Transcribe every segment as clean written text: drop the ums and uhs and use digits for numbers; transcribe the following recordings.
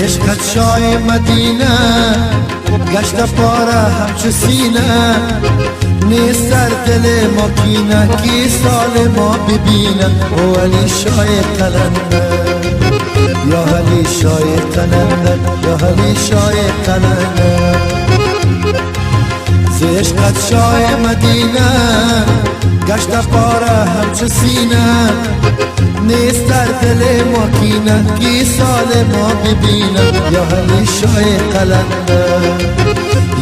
عشقت شای مدینه گشت پاره همچو سینه نیست در دل ما کینه کی سال ما ببینه او علی شای قلنده یا علی شای قلنده یا علی شای قلنده ز عشقت شای مدینه گشت پاره همچو سینه نیست در دل ما کینه کی سال ما ببینه یا علی شای قلنده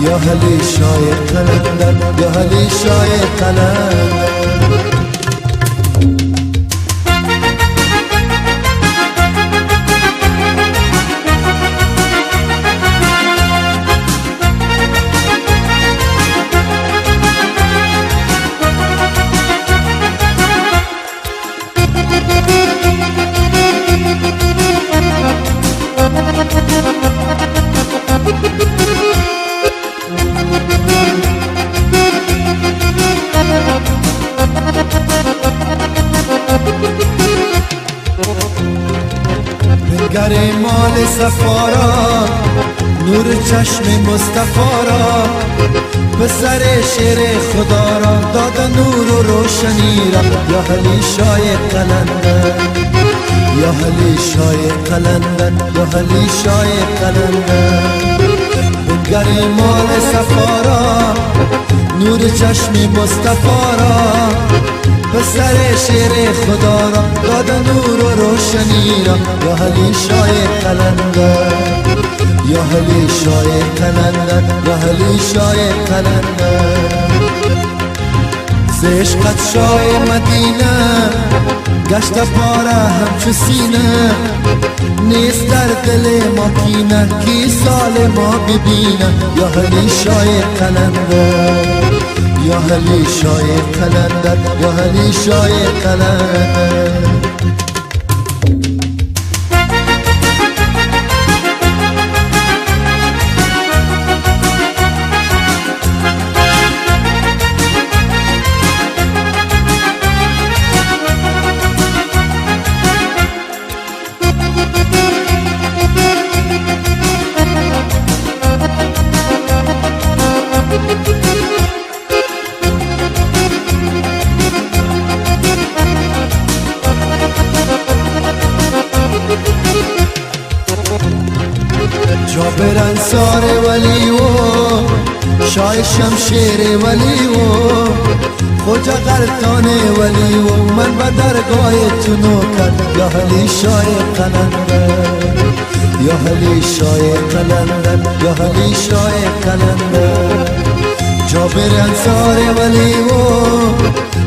یا علی شای قلنده یا علی شای قلنده گر مال سفارا نور چشم مصطفی را پسر شیر خدا را داد نور و روشنی را یا علی شای قلنده یا علی شای قلنده یا علی شای قلنده گر مال سفارا نور چشم مصطفی را پسر شیر خدا را داد نور و روشنی را یا علی شای قلنده یا علی شای قلنده یا علی شای قلنده ز عشقت شای مدینه گشت پاره همچو سینه نیست در دل ما کینه کی سال ما ببینه یا علی شای قلنده یا علی شای قلنده یا علی شای قلنده جابر انصار ولی و شای شمشیر ولی و خوجا قرطان ولی و من به درگاه تو نوکر یا علی شای قلنده یا علی شای قلنده یا علی شای قلنده جابر انصار ولی و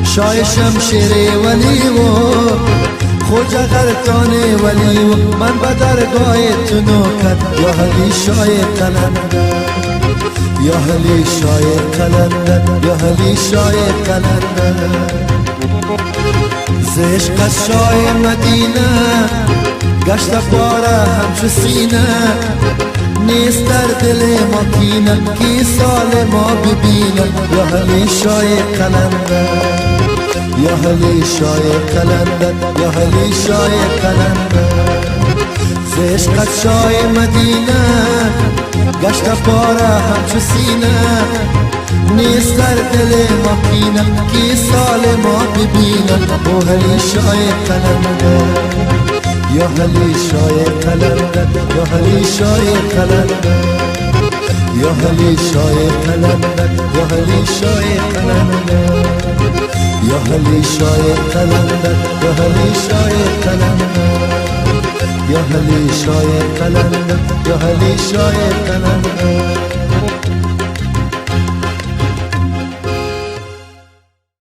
شای شمشیر ولی و خوجا قرطان ولی و من به درگاه تو نوکر یا علی شای قلنده یا علی شای قلنده یا علی شای قلنده ز عشقت شای مدینه گشت پاره همچو سینه نیست در دل ما کینه کی سال ما ببینه یا علی شای قلنده یا علی شای قلنده یا علی شای قلنده ز عشقت شای مدینه گشت پاره همچو سینه نیست در دل ما کینه کی سال ما ببینه او علی شای قلنده یا علی شای قلنده یا علی شای قلنده یا علی شای قلنده یا علی شای قلنده یا علی شای قلنده یا علی شای قلنده یا هلی شای قلندر یا هلی شای قلندر